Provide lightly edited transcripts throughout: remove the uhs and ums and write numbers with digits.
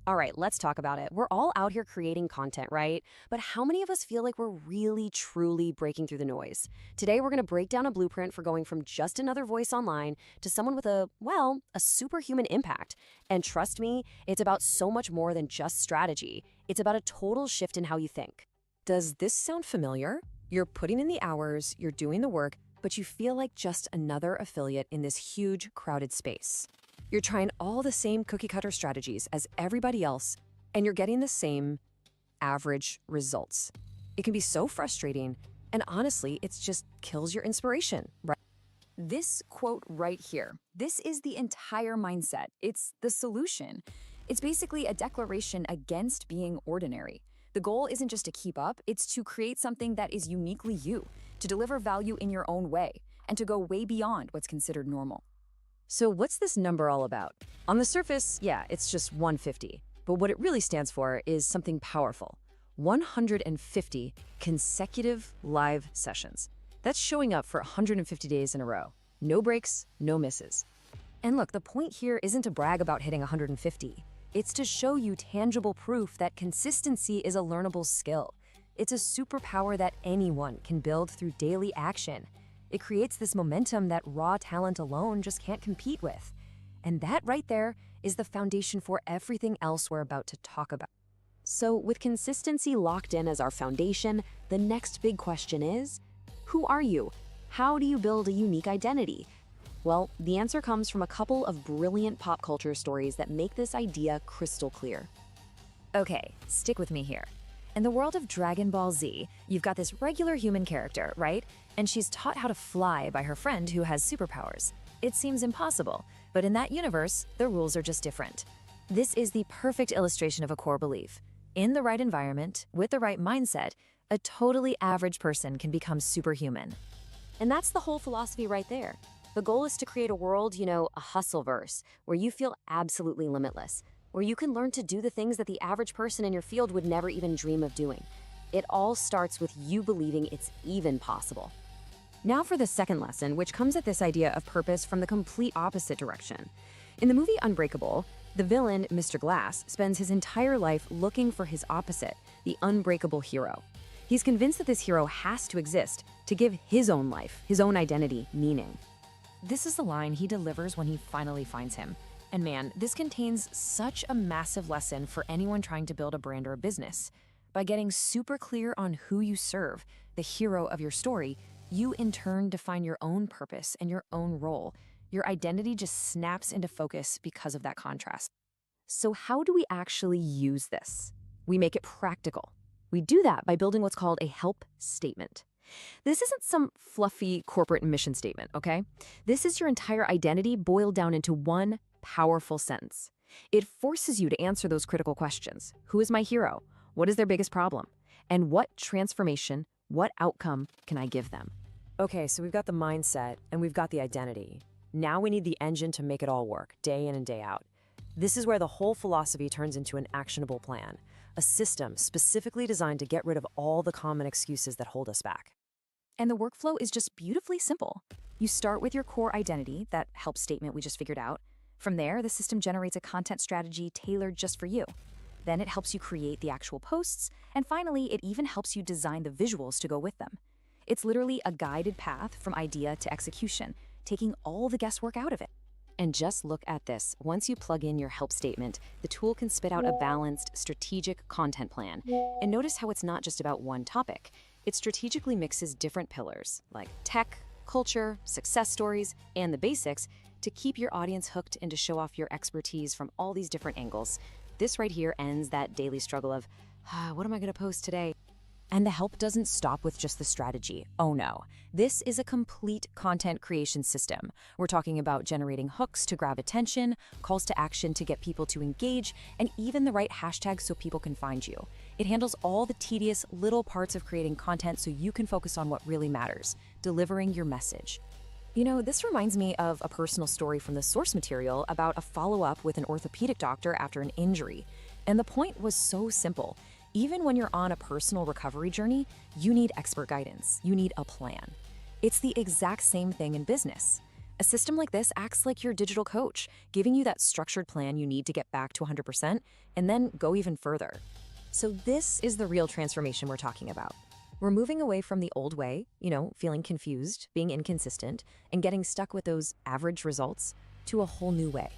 All right, let's talk about it. We're all out here creating content, right? But how many of us feel like we're really, truly breaking through the noise? Today, we're going to break down a blueprint for going from just another voice online to someone with a superhuman impact. And trust me, it's about so much more than just strategy. It's about a total shift in how you think. Does this sound familiar? You're putting in the hours, you're doing the work, but you feel like just another affiliate in this huge, crowded space. You're trying all the same cookie-cutter strategies as everybody else, and you're getting the same average results. It can be so frustrating, and honestly, it just kills your inspiration, right? This quote right here, this is the entire mindset. It's the solution. It's basically a declaration against being ordinary. The goal isn't just to keep up, it's to create something that is uniquely you, to deliver value in your own way, and to go way beyond what's considered normal. So what's this number all about? On the surface, yeah, it's just 150. But what it really stands for is something powerful. 150 consecutive live sessions. That's showing up for 150 days in a row. No breaks, no misses. And look, the point here isn't to brag about hitting 150. It's to show you tangible proof that consistency is a learnable skill. It's a superpower that anyone can build through daily action. It creates this momentum that raw talent alone just can't compete with. And that right there is the foundation for everything else we're about to talk about. So, with consistency locked in as our foundation, the next big question is, who are you? How do you build a unique identity? Well, the answer comes from a couple of brilliant pop culture stories that make this idea crystal clear. Okay, stick with me here. In the world of Dragon Ball Z, you've got this regular human character, right? And she's taught how to fly by her friend who has superpowers. It seems impossible, but in that universe, the rules are just different. This is the perfect illustration of a core belief. In the right environment, with the right mindset, a totally average person can become superhuman. And that's the whole philosophy right there. The goal is to create a world, a hustleverse, where you feel absolutely limitless, where you can learn to do the things that the average person in your field would never even dream of doing. It all starts with you believing it's even possible. Now for the second lesson, which comes at this idea of purpose from the complete opposite direction. In the movie Unbreakable, the villain, Mr. Glass, spends his entire life looking for his opposite, the unbreakable hero. He's convinced that this hero has to exist to give his own life, his own identity, meaning. This is the line he delivers when he finally finds him. And man, this contains such a massive lesson for anyone trying to build a brand or a business. By getting super clear on who you serve, the hero of your story, you in turn define your own purpose and your own role. Your identity just snaps into focus because of that contrast. So how do we actually use this? We make it practical. We do that by building what's called a help statement. This isn't some fluffy corporate mission statement, okay? This is your entire identity boiled down into one powerful sentence. It forces you to answer those critical questions. Who is my hero? What is their biggest problem? And what transformation, what outcome can I give them? Okay, so we've got the mindset and we've got the identity. Now we need the engine to make it all work, day in and day out. This is where the whole philosophy turns into an actionable plan, a system specifically designed to get rid of all the common excuses that hold us back. And the workflow is just beautifully simple. You start with your core identity, that help statement we just figured out. From there, the system generates a content strategy tailored just for you. Then it helps you create the actual posts, and finally, it even helps you design the visuals to go with them. It's literally a guided path from idea to execution, taking all the guesswork out of it. And just look at this. Once you plug in your help statement, the tool can spit out a balanced, strategic content plan. And notice how it's not just about one topic. It strategically mixes different pillars, like tech, culture, success stories, and the basics, to keep your audience hooked and to show off your expertise from all these different angles. This right here ends that daily struggle of, what am I going to post today? And the help doesn't stop with just the strategy. Oh no, this is a complete content creation system. We're talking about generating hooks to grab attention, calls to action to get people to engage, and even the right hashtags so people can find you. It handles all the tedious little parts of creating content so you can focus on what really matters, delivering your message. This reminds me of a personal story from the source material about a follow-up with an orthopedic doctor after an injury. And the point was so simple. Even when you're on a personal recovery journey, you need expert guidance. You need a plan. It's the exact same thing in business. A system like this acts like your digital coach, giving you that structured plan you need to get back to 100% and then go even further. So this is the real transformation we're talking about. We're moving away from the old way, feeling confused, being inconsistent, and getting stuck with those average results, to a whole new way.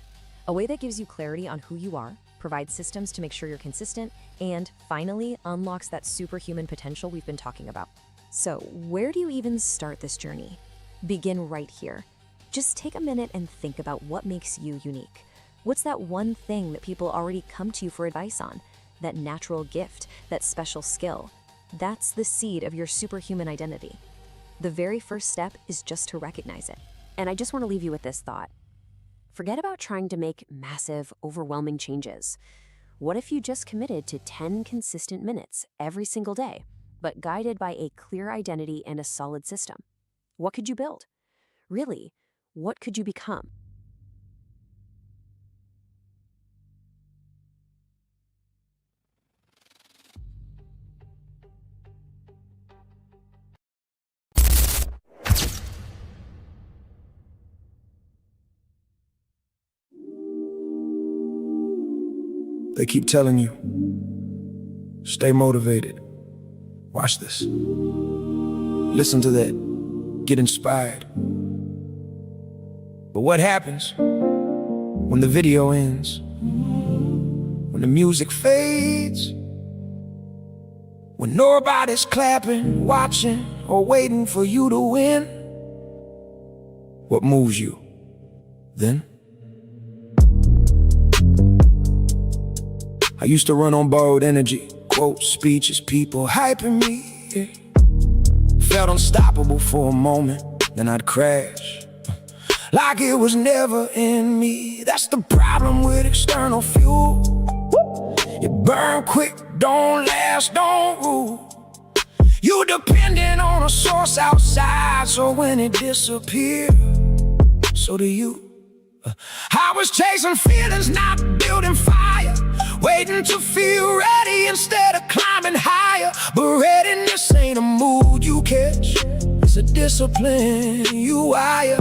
A way that gives you clarity on who you are, provides systems to make sure you're consistent, and finally unlocks that superhuman potential we've been talking about. So where do you even start this journey? Begin right here. Just take a minute and think about what makes you unique. What's that one thing that people already come to you for advice on? That natural gift, that special skill. That's the seed of your superhuman identity. The very first step is just to recognize it. And I just want to leave you with this thought. Forget about trying to make massive, overwhelming changes. What if you just committed to 10 consistent minutes every single day, but guided by a clear identity and a solid system? What could you build? Really, what could you become? They keep telling you, stay motivated. Watch this. Listen to that. Get inspired. But what happens when the video ends? When the music fades? When nobody's clapping, watching, or waiting for you to win? What moves you then? I used to run on borrowed energy, quotes, speeches, people hyping me, yeah. Felt unstoppable for a moment, then I'd crash, like it was never in me. That's the problem with external fuel. It burn quick, don't last, don't rule. You dependent on a source outside, so when it disappears, so do you. I was chasing feelings, not building fire, waiting to feel ready instead of climbing higher. But readiness ain't a mood you catch, it's a discipline you wire.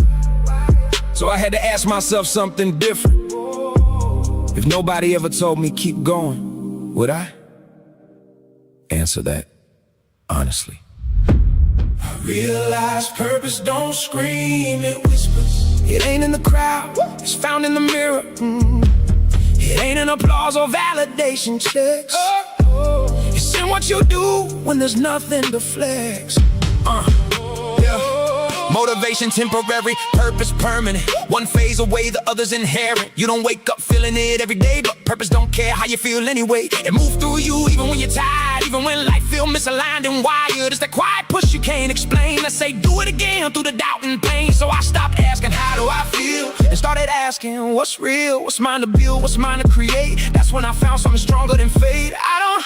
So I had to ask myself something different. If nobody ever told me keep going, would I answer that honestly? I realized purpose don't scream, it whispers. It ain't in the crowd, it's found in the mirror. It ain't in applause or validation checks. It's in what you do when there's nothing to flex. Motivation temporary, purpose permanent. One phase away, the other's inherent. You don't wake up feeling it every day, but purpose don't care how you feel anyway. It moves through you even when you're tired, even when life feel misaligned and wired. It's that quiet push you can't explain. I say do it again through the doubt and pain. So I stopped asking how do I feel and started asking what's real, what's mine to build, what's mine to create. That's when I found something stronger than fate. I don't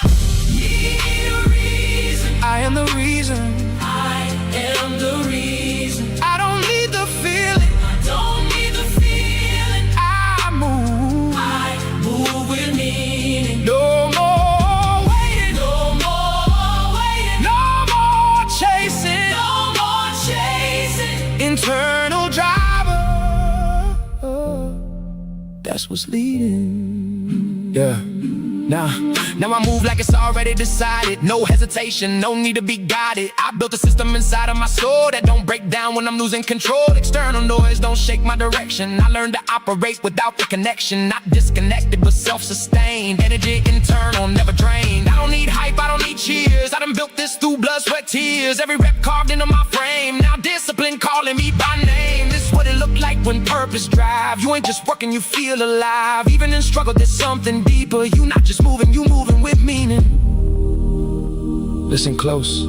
need a reason, I am the reason. I am the reason. I don't need the feeling, I don't need the feeling. I move with meaning. No more waiting, no more waiting, no more chasing, no more chasing. Internal driver, that's what's leading. Yeah. Now I move like it's already decided. No hesitation, no need to be guided. I built a system inside of my soul that don't break down when I'm losing control. External noise don't shake my direction. I learned to operate without the connection. Not disconnected but self-sustained. Energy internal, never drained. I don't need hype, I don't need cheers. I done built this through blood, sweat, tears. Every rep carved into my frame. Now discipline calling me by name. This is what it looked like when purpose drive. You ain't just working, you feel alive. Even in struggle there's something deeper. You not just moving, you moving with meaning. Listen close.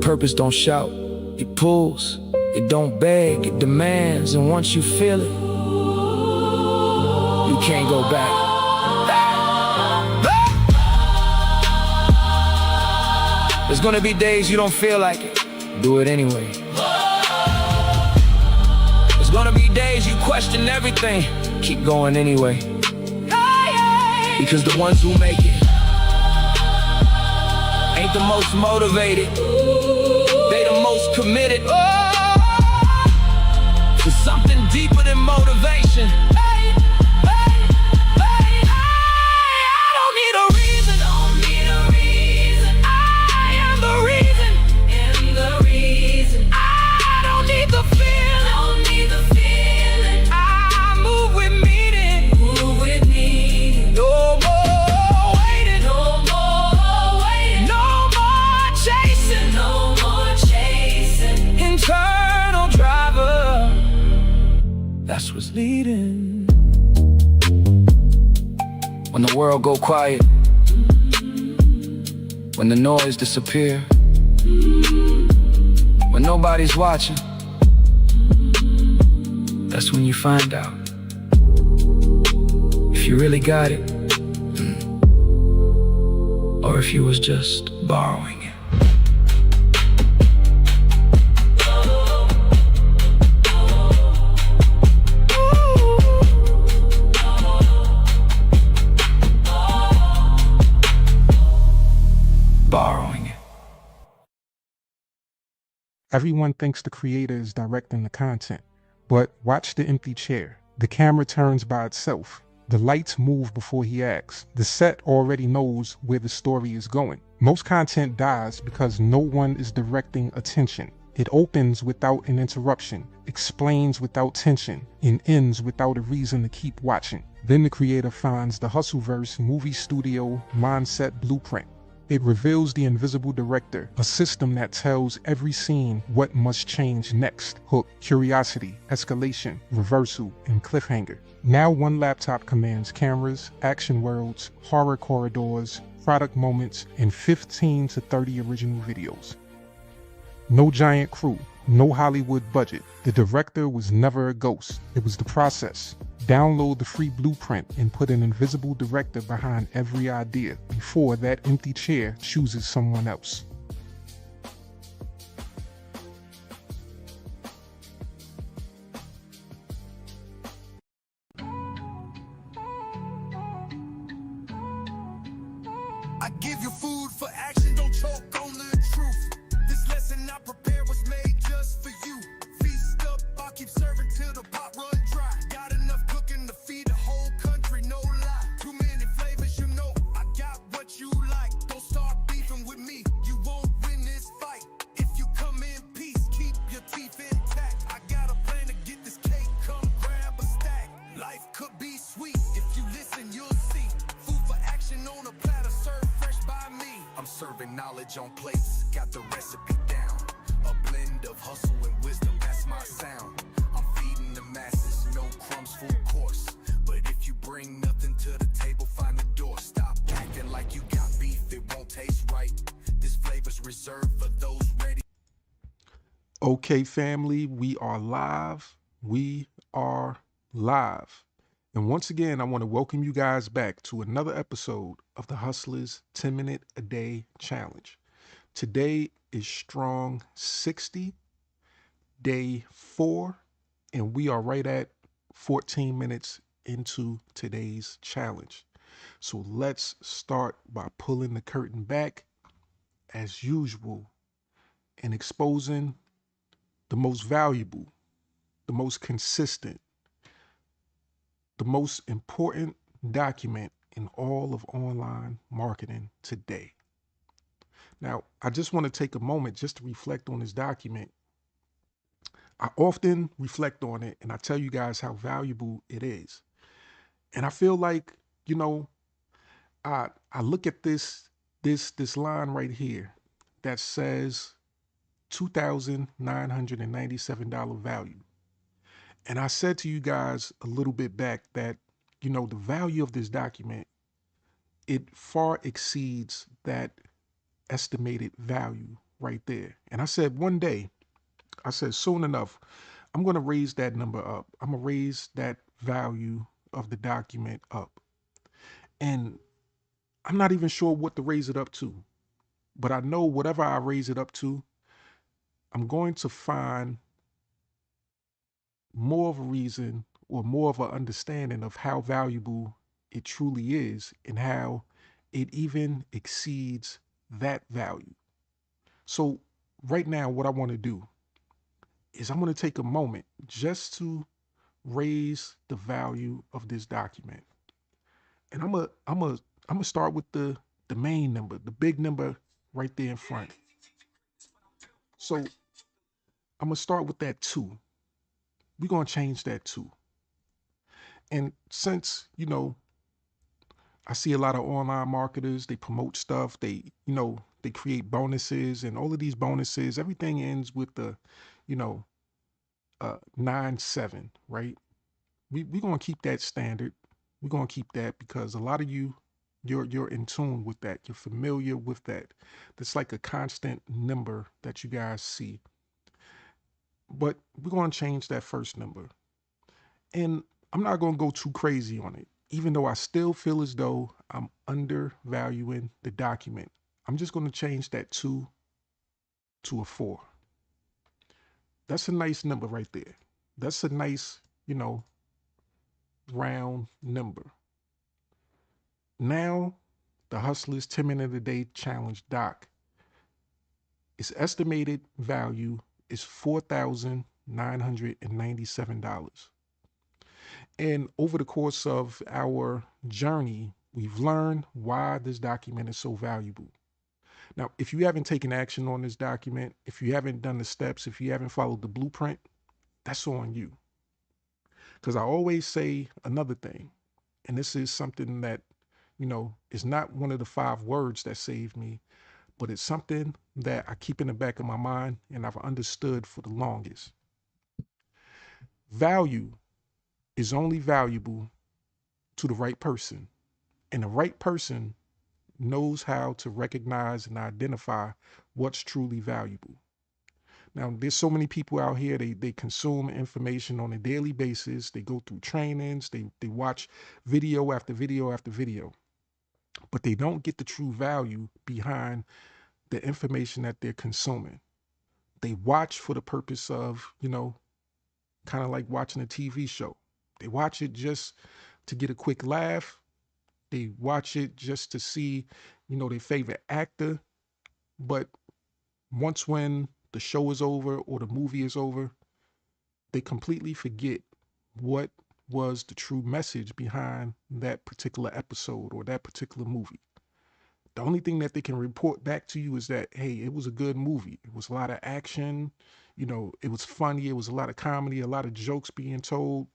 Purpose don't shout, it pulls. It don't beg, it demands. And once you feel it, you can't go back. There's gonna be days you don't feel like it. Do it anyway. There's gonna be days you question everything. Keep going anyway. Because the ones who make it ain't the most motivated, they the most committed. motion. Hey, hey, hey, I don't need a reason. Don't need a reason. I am the reason. Am the reason. I don't need the feeling. Don't need the feeling. I move with meaning. Move with meaning. No more waiting. No more waiting. No more chasing. No more chasing. Internal driver. That's what's leading. When the world go quiet, when the noise disappear, when nobody's watching, that's when you find out if you really got it, or if you was just borrowing it. Borrowing it. Everyone thinks the creator is directing the content, but watch the empty chair. The camera turns by itself. The lights move before he acts. The set already knows where the story is going. Most content dies because no one is directing attention. It opens without an interruption, explains without tension, and ends without a reason to keep watching. Then the creator finds the Hustleverse movie studio mindset blueprint. It reveals the invisible director, a system that tells every scene what must change next. Hook, curiosity, escalation, reversal, and cliffhanger. Now one laptop commands cameras, action worlds, horror corridors, product moments, and 15 to 30 original videos. No giant crew, no Hollywood budget. The director was never a ghost. It was the process. Download the free blueprint and put an invisible director behind every idea before that empty chair chooses someone else. I give you food for action, don't choke on the truth. This lesson I prepare was made just for you. Feast up, I'll keep serving till the pot run dry. Got enough cooking to feed the whole country, no lie. Too many flavors, you know, I got what you like. Don't start beefing with me, you won't win this fight. If you come in peace, keep your teeth intact. I got a plan to get this cake, come grab a stack. Life could be sweet, if you listen, you'll see. Food for action on a platter, served fresh by me. I'm serving knowledge on plates, got the recipe down. A blend of hustle and wisdom, that's my sound. I'm feeding the masses, no crumbs, full course. But if you bring nothing to the table, find the door. Stop acting like you got beef, it won't taste right. This flavor's reserved for those ready. Okay, family, we are live. We are live. And once again, I want to welcome you guys back to another episode of the Hustlers 10-Minute a Day Challenge. Today is strong 60, day 4, and we are right at 14 minutes into today's challenge. So let's start by pulling the curtain back, as usual, and exposing the most valuable, the most consistent, the most important document in all of online marketing today. Now, I just want to take a moment just to reflect on this document. I often reflect on it and I tell you guys how valuable it is. And I feel like, you know, I look at this line right here that says $2,997 value. And I said to you guys a little bit back that, you know, the value of this document, it far exceeds that estimated value right there. And I said one day, I said soon enough, I'm going to raise that number up. I'm going to raise that value of the document up. And I'm not even sure what to raise it up to. But I know whatever I raise it up to, I'm going to find more of a reason or more of an understanding of how valuable it truly is and how it even exceeds that value. So right now, what I want to do is I'm going to take a moment just to raise the value of this document. And I'm gonna start with the main number, the big number right there in front. So I'm gonna start with that 2. We're gonna change that 2. And since, I see a lot of online marketers, they promote stuff, they create bonuses, and all of these bonuses, everything ends with the, you know, 9-7, right? We're gonna keep that standard. We're gonna keep that because a lot of you're in tune with that. You're familiar with that. That's like a constant number that you guys see. But we're gonna change that first number. And I'm not gonna go too crazy on it, even though I still feel as though I'm undervaluing the document. I'm just gonna change that 2 to a 4. That's a nice number right there. That's a nice, round number. Now, the Hustlers 10-minute a day challenge doc, its estimated value is $4,997. And over the course of our journey, we've learned why this document is so valuable. Now, if you haven't taken action on this document, if you haven't done the steps, if you haven't followed the blueprint, that's on you. Because I always say another thing, and this is something that, is not one of the 5 words that saved me, but it's something that I keep in the back of my mind and I've understood for the longest. Value is only valuable to the right person, and the right person knows how to recognize and identify what's truly valuable. Now, there's so many people out here, they consume information on a daily basis. They go through trainings, they watch video after video after video, but they don't get the true value behind the information that they're consuming. They watch for the purpose of, kind of like watching a TV show. They watch it just to get a quick laugh. They watch it just to see, their favorite actor. But once when the show is over or the movie is over, they completely forget what was the true message behind that particular episode or that particular movie. The only thing that they can report back to you is that, hey, it was a good movie. It was a lot of action. It was funny. It was a lot of comedy, a lot of jokes being told.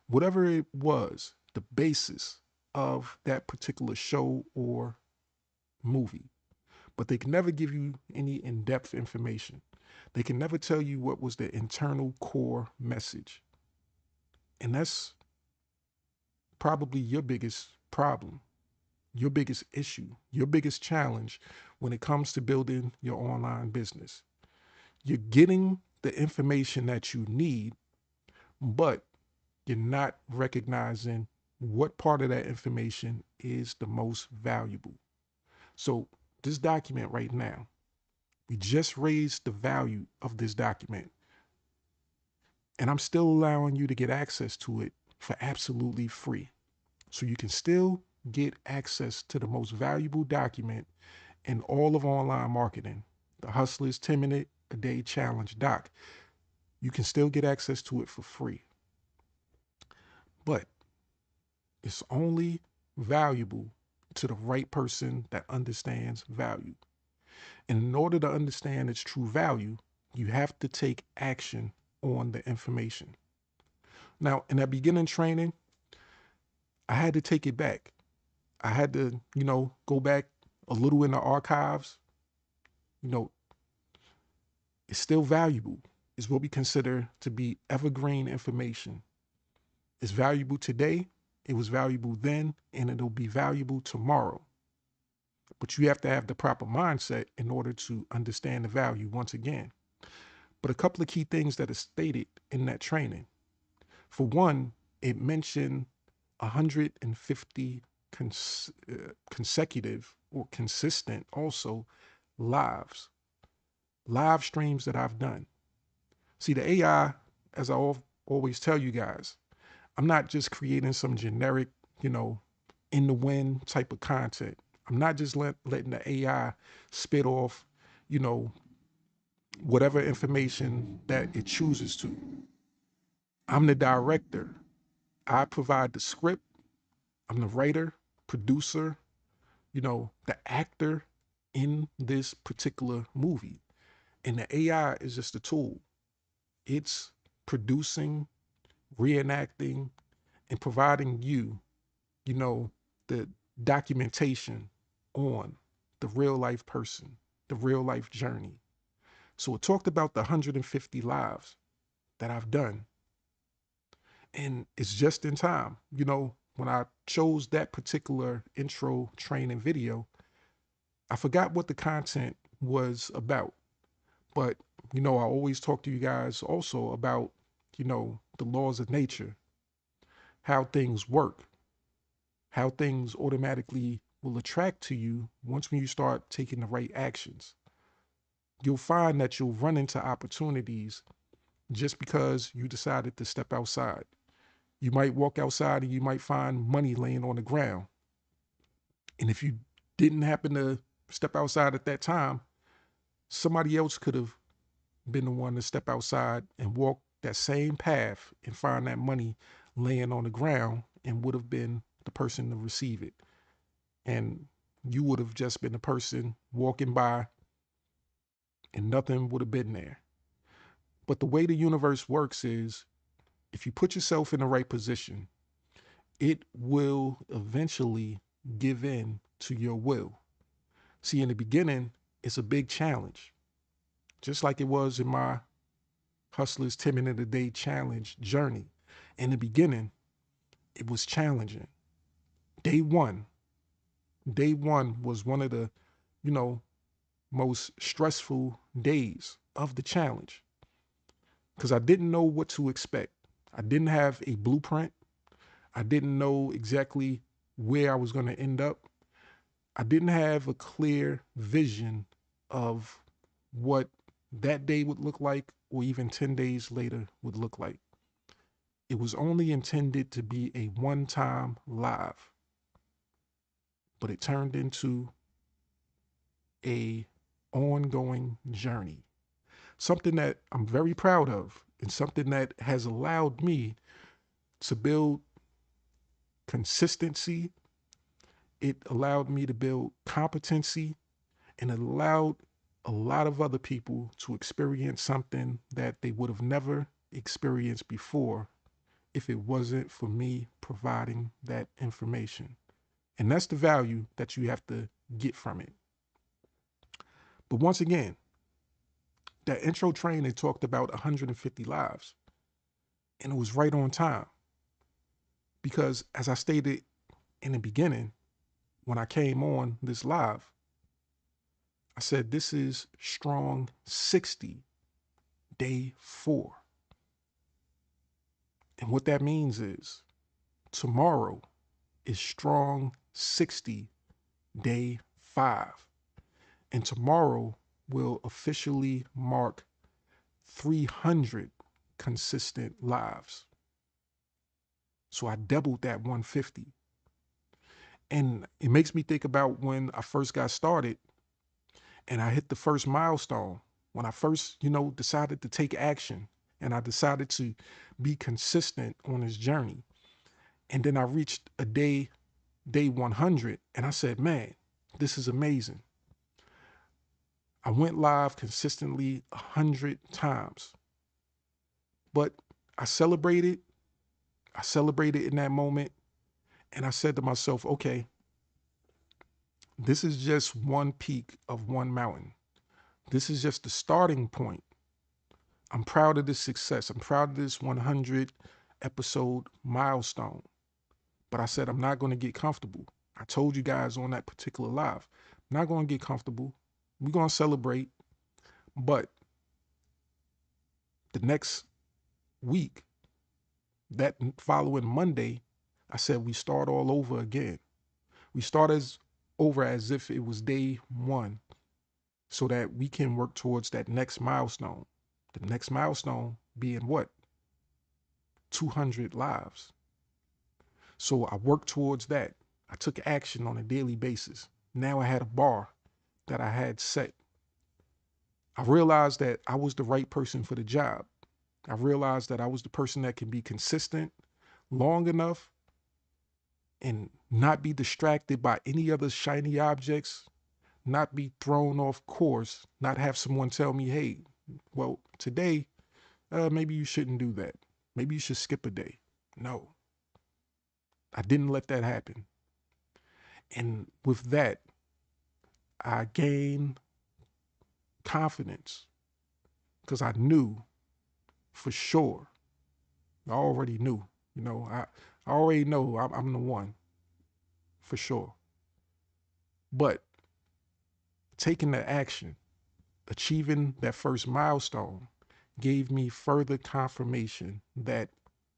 Whatever it was, the basis of that particular show or movie. But they can never give you any in-depth information. They can never tell you what was the internal core message. And that's probably your biggest problem, your biggest issue, your biggest challenge when it comes to building your online business. You're getting the information that you need, but you're not recognizing what part of that information is the most valuable. So this document right now, we just raised the value of this document, and I'm still allowing you to get access to it for absolutely free. So you can still get access to the most valuable document in all of online marketing, the Hustlers 10-minute a day challenge doc. You can still get access to it for free. But it's only valuable to the right person that understands value. And in order to understand its true value, you have to take action on the information. Now, in that beginning training, I had to take it back. I had to, go back a little in the archives. You know, it's still valuable. It's what we consider to be evergreen information. It's valuable today, it was valuable then, and it'll be valuable tomorrow. But you have to have the proper mindset in order to understand the value once again. But a couple of key things that are stated in that training. For one, it mentioned 150 consecutive or consistent also live streams that I've done. See, the AI, as I always tell you guys, I'm not just creating some generic, in the wind type of content. I'm not just letting the AI spit off, whatever information that it chooses to. I'm the director. I provide the script. I'm the writer, producer, the actor in this particular movie. And the AI is just a tool. It's producing, reenacting, and providing you, the documentation on the real life person, the real life journey. So it talked about the 150 lives that I've done. And it's just in time. When I chose that particular intro training video, I forgot what the content was about. But, I always talk to you guys also about, the laws of nature, how things work, how things automatically will attract to you once when you start taking the right actions. You'll find that you'll run into opportunities just because you decided to step outside. You might walk outside and you might find money laying on the ground. And if you didn't happen to step outside at that time, somebody else could have been the one to step outside and walk that same path and find that money laying on the ground and would have been the person to receive it. And you would have just been the person walking by and nothing would have been there. But the way the universe works is if you put yourself in the right position, it will eventually give in to your will. See, in the beginning, it's a big challenge, just like it was in my Hustlers 10 Minute a Day Challenge journey. In the beginning, it was challenging. Day one was one of the, most stressful days of the challenge because I didn't know what to expect. I didn't have a blueprint. I didn't know exactly where I was going to end up. I didn't have a clear vision of what that day would look like or even 10 days later would look like. It was only intended to be a one-time live, but it turned into a ongoing journey. Something that I'm very proud of and something that has allowed me to build consistency. It allowed me to build competency, and it allowed a lot of other people to experience something that they would have never experienced before if it wasn't for me providing that information. And that's the value that you have to get from it. But once again, that intro training talked about 150 lives, and it was right on time. Because as I stated in the beginning, when I came on this live, I said, this is strong 60, day 4. And what that means is tomorrow is strong 60, day 5. And tomorrow will officially mark 300 consistent lives. So I doubled that 150. And it makes me think about when I first got started and I hit the first milestone, when I first, decided to take action and I decided to be consistent on this journey. And then I reached day 100, and I said, man, this is amazing. I went live consistently 100 times, but I celebrated in that moment. And I said to myself, okay, this is just one peak of one mountain. This is just the starting point. I'm proud of this success. I'm proud of this 100 episode milestone. But I said, I'm not going to get comfortable. I told you guys on that particular live, I'm not going to get comfortable. We're going to celebrate. But the next week, that following Monday, I said, we start all over again. We start over as if it was day 1 so that we can work towards that next milestone. The next milestone being what? 200 lives. So I worked towards that. I took action on a daily basis. Now I had a bar that I had set. I realized that I was the right person for the job. I realized that I was the person that can be consistent long enough and not be distracted by any other shiny objects, not be thrown off course, not have someone tell me, hey, well, today, maybe you shouldn't do that. Maybe you should skip a day. No, I didn't let that happen. And with that, I gained confidence because I knew for sure. I already knew, I already know I'm the one for sure. But taking the action, achieving that first milestone gave me further confirmation that,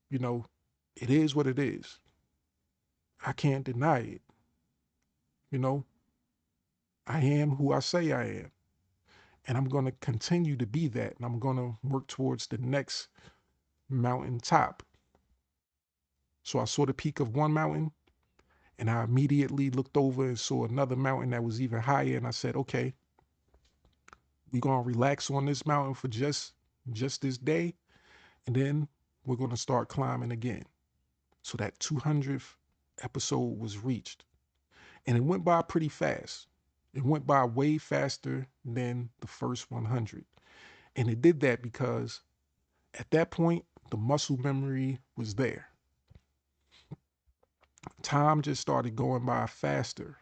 you know, it is what it is. I can't deny it. You know, I am who I say I am. And I'm going to continue to be that. And I'm going to work towards the next mountaintop. So I saw the peak of one mountain and I immediately looked over and saw another mountain that was even higher. And I said, okay, we're going to relax on this mountain for just this day. And then we're going to start climbing again. So that 200th episode was reached. And it went by pretty fast. It went by way faster than the first 100. And it did that because at that point, the muscle memory was there. Time just started going by faster.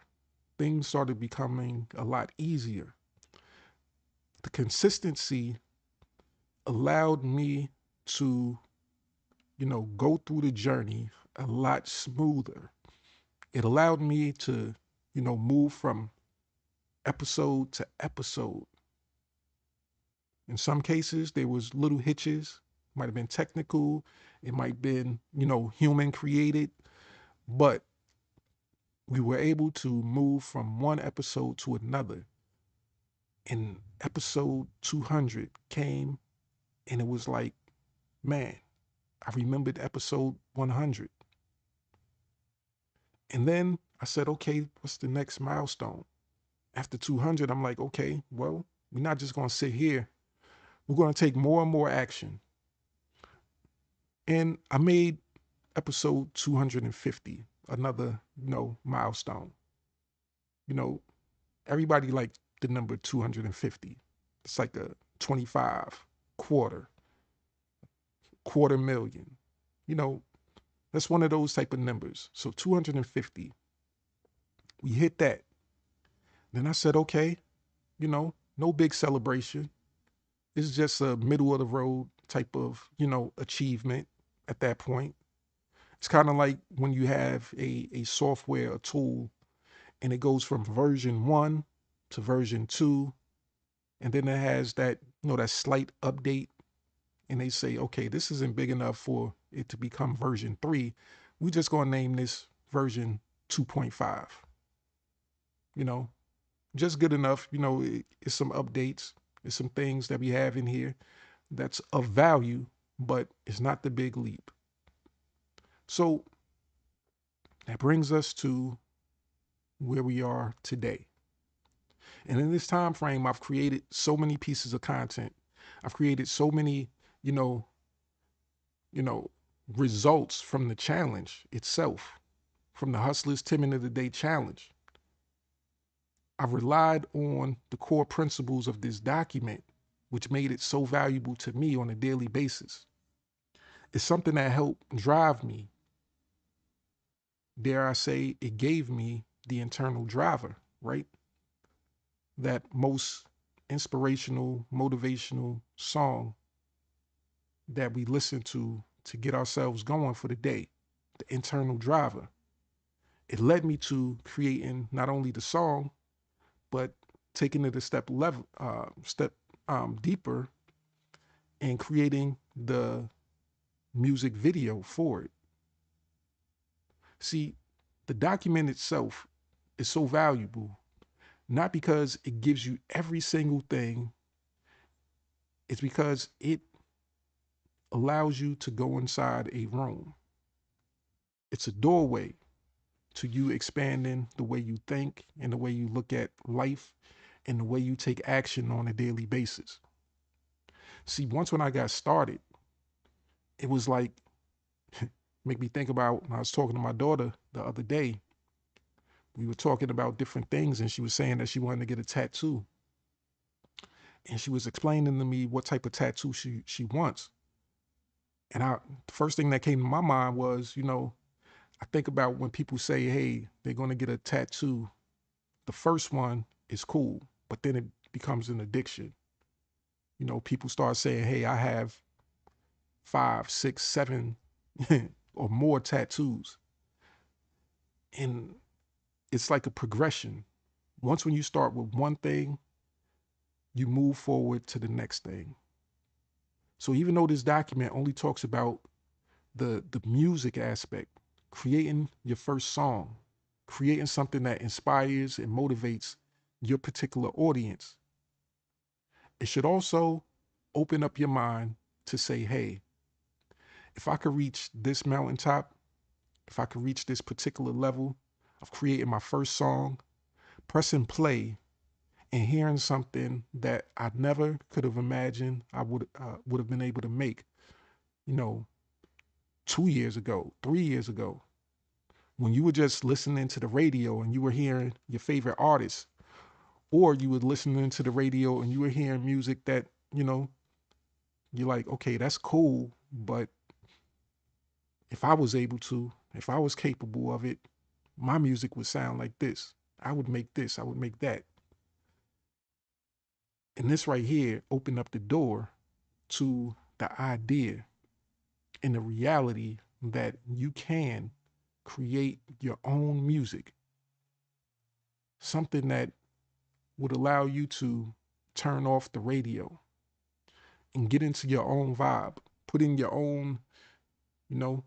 Things started becoming a lot easier. The consistency allowed me to, go through the journey a lot smoother. It allowed me to, move from episode to episode. In some cases, there was little hitches, might have been technical, it might have been, human created, but we were able to move from one episode to another. And episode 200 came and it was like, man, I remembered episode 100. And then I said, okay, what's the next milestone? After 200, I'm like, okay, well, we're not just going to sit here. We're going to take more and more action. And I made episode 250, another, milestone. Everybody liked the number 250. It's like a 25, quarter million. That's one of those type of numbers. So 250, we hit that. Then I said, okay, no big celebration. It's just a middle of the road type of, achievement at that point. It's kind of like when you have a software, a tool, and it goes from version 1 to version 2, and then it has that, that slight update, and they say, okay, this isn't big enough for it to become version 3. We just going to name this version 2.5. Just good enough. It's some updates. It's some things that we have in here that's of value, but it's not the big leap. So that brings us to where we are today. And in this time frame, I've created so many pieces of content. I've created so many, results from the challenge itself, from the Hustlers 10 Minute a Day challenge. I've relied on the core principles of this document, which made it so valuable to me on a daily basis. It's something that helped drive me. Dare I say, it gave me the internal driver, right? That most inspirational, motivational song that we listen to get ourselves going for the day, the internal driver. It led me to creating not only the song, but taking it a step deeper and creating the music video for it. See, the document itself is so valuable, not because it gives you every single thing, it's because it allows you to go inside a room. It's a doorway to you expanding the way you think and the way you look at life and the way you take action on a daily basis. See, once when I got started, it was like, make me think about when I was talking to my daughter the other day. We were talking about different things, and she was saying that she wanted to get a tattoo. And she was explaining to me what type of tattoo she wants. And the first thing that came to my mind was, I think about when people say, hey, they're going to get a tattoo. The first one is cool, but then it becomes an addiction. People start saying, hey, I have 5, 6, 7 or more tattoos. And it's like a progression. Once when you start with one thing, you move forward to the next thing. So even though this document only talks about the music aspect, creating your first song, creating something that inspires and motivates your particular audience, it should also open up your mind to say, hey, if I could reach this mountaintop, if I could reach this particular level of creating my first song, pressing play and hearing something that I never could have imagined I would have been able to make, 2 years ago, 3 years ago, when you were just listening to the radio and you were hearing your favorite artists, or you were listening to the radio and you were hearing music that, you're like, okay, that's cool, but if I was able to, if I was capable of it, my music would sound like this. I would make this, I would make that. And this right here opened up the door to the idea and the reality that you can create your own music. Something that would allow you to turn off the radio and get into your own vibe, put in your own, you know,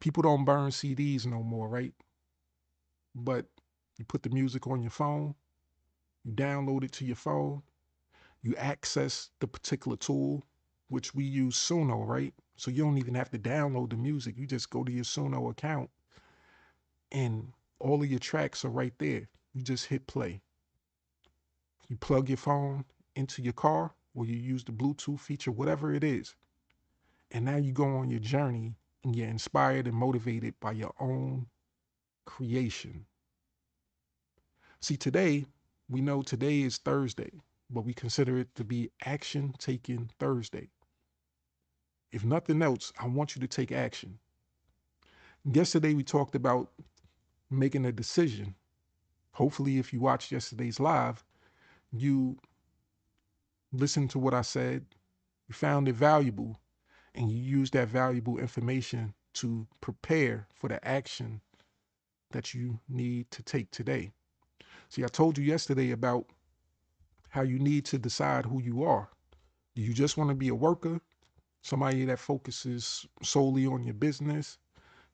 people don't burn CDs no more, right? But you put the music on your phone, you download it to your phone, you access the particular tool, which we use Suno, right? So you don't even have to download the music. You just go to your Suno account and all of your tracks are right there. You just hit play. You plug your phone into your car or you use the Bluetooth feature, whatever it is. And now you go on your journey and you're inspired and motivated by your own creation. See, today, we know today is Thursday, but we consider it to be Action Taking Thursday. If nothing else, I want you to take action. Yesterday, we talked about making a decision. Hopefully, if you watched yesterday's live, you listened to what I said, you found it valuable, and you used that valuable information to prepare for the action that you need to take today. See, I told you yesterday about how you need to decide who you are. Do you just want to be a worker? Somebody that focuses solely on your business?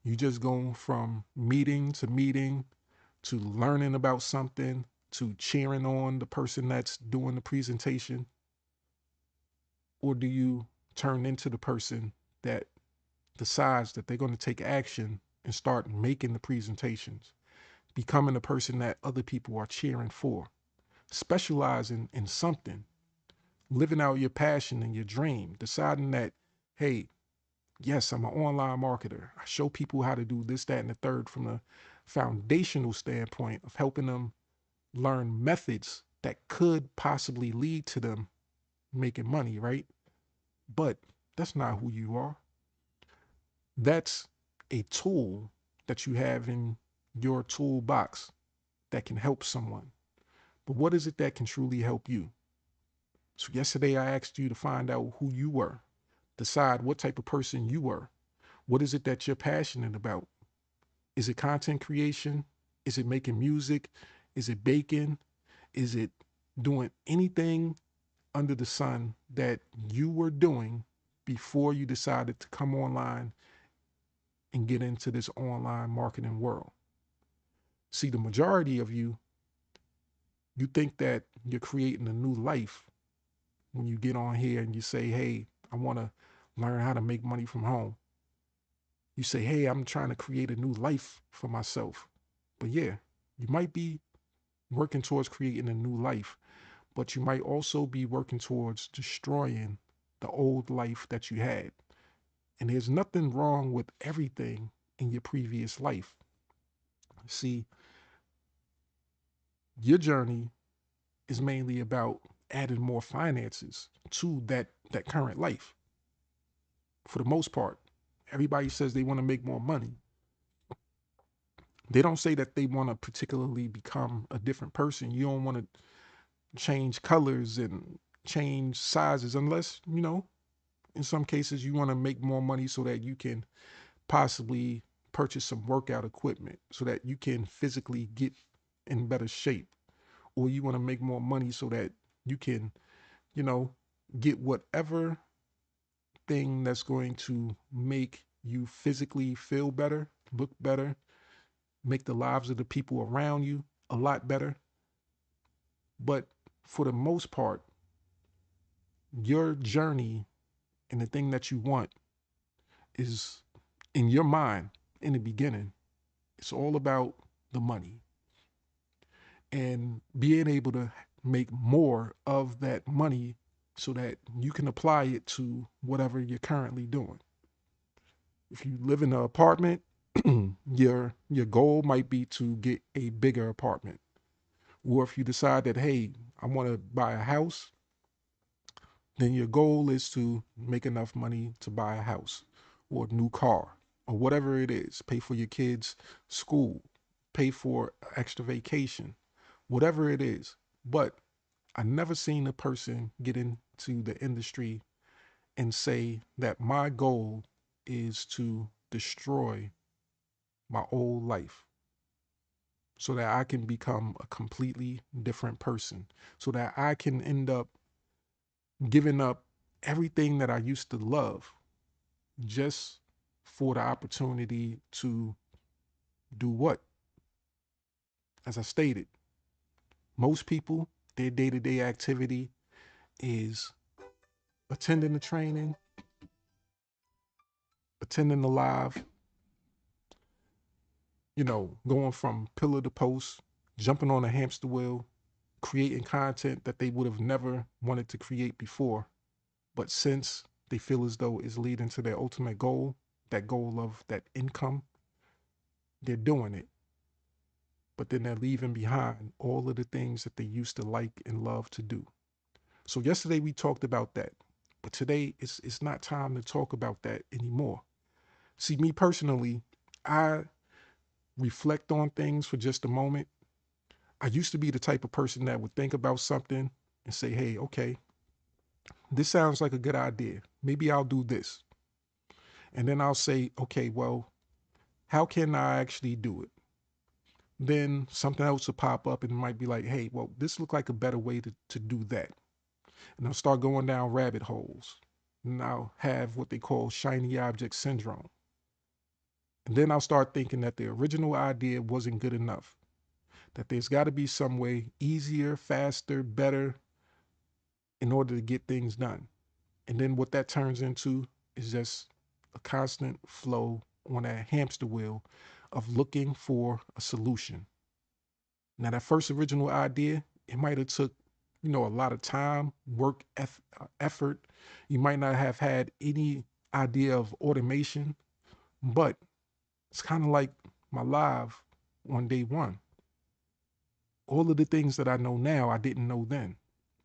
You just go from meeting to learning about something to cheering on the person that's doing the presentation? Or do you turn into the person that decides that they're going to take action and start making the presentations, becoming the person that other people are cheering for, specializing in something, living out your passion and your dream, deciding that, hey, yes, I'm an online marketer. I show people how to do this, that, and the third from a foundational standpoint of helping them learn methods that could possibly lead to them making money, right? But that's not who you are. That's a tool that you have in your toolbox that can help someone. But what is it that can truly help you? So yesterday I asked you to find out who you were, decide what type of person you were. What is it that you're passionate about? Is it content creation? Is it making music? Is it baking? Is it doing anything under the sun that you were doing before you decided to come online and get into this online marketing world? See, the majority of you think that you're creating a new life when you get on here and you say, hey, I want to learn how to make money from home. You say, hey, I'm trying to create a new life for myself. But yeah, you might be working towards creating a new life, but you might also be working towards destroying the old life that you had. And there's nothing wrong with everything in your previous life. See, your journey is mainly about adding more finances to that current life. For the most part, everybody says they want to make more money. They don't say that they want to particularly become a different person. You don't want to change colors and change sizes unless, in some cases you want to make more money so that you can possibly purchase some workout equipment so that you can physically get in better shape, or you want to make more money so that you can, you know, get whatever thing that's going to make you physically feel better, look better, make the lives of the people around you a lot better. But for the most part, your journey and the thing that you want is in your mind in the beginning. It's all about the money and being able to make more of that money so that you can apply it to whatever you're currently doing. If you live in an apartment, your goal might be to get a bigger apartment. Or if you decide that, hey, I want to buy a house, then your goal is to make enough money to buy a house or a new car or whatever it is. Pay for your kids' school, pay for extra vacation, whatever it is. But I never seen a person get into the industry and say that my goal is to destroy my old life so that I can become a completely different person, so that I can end up giving up everything that I used to love just for the opportunity to do what? As I stated, most people, their day-to-day activity is attending the training, attending the live, going from pillar to post, jumping on a hamster wheel, creating content that they would have never wanted to create before. But since they feel as though it's leading to their ultimate goal, that goal of that income, they're doing it. But then they're leaving behind all of the things that they used to like and love to do. So yesterday we talked about that. But today it's not time to talk about that anymore. See, me personally, I reflect on things for just a moment. I used to be the type of person that would think about something and say, hey, okay, this sounds like a good idea. Maybe I'll do this. And then I'll say, okay, well, how can I actually do it? Then something else will pop up and it might be like, hey, well, this look like a better way to do that. And I'll start going down rabbit holes. And I'll have what they call shiny object syndrome. And then I'll start thinking that the original idea wasn't good enough, that there's got to be some way easier, faster, better in order to get things done. And then what that turns into is just a constant flow on that hamster wheel of looking for a solution. Now, that first original idea, it might have took, a lot of time, work, effort. You might not have had any idea of automation, but it's kind of like my live on day one. All of the things that I know now, I didn't know then,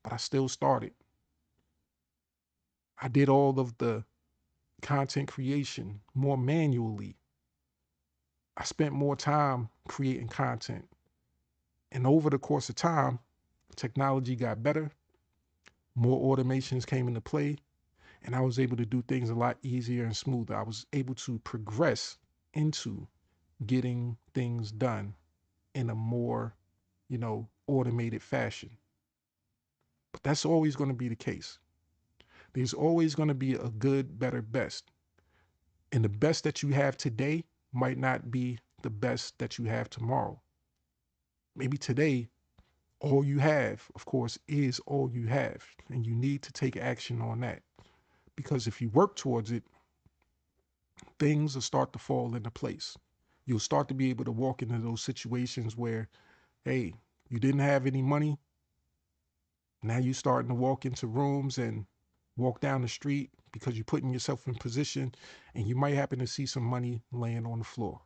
but I still started. I did all of the content creation more manually. I spent more time creating content. And over the course of time, technology got better, more automations came into play, and I was able to do things a lot easier and smoother. I was able to progress into getting things done in a more, automated fashion. But that's always going to be the case. There's always going to be a good, better, best. And the best that you have today might not be the best that you have tomorrow. Maybe today, all you have, of course, is all you have. And you need to take action on that. Because if you work towards it, things will start to fall into place. You'll start to be able to walk into those situations where, hey, you didn't have any money. Now you're starting to walk into rooms and walk down the street. because you're putting yourself in position and you might happen to see some money laying on the floor.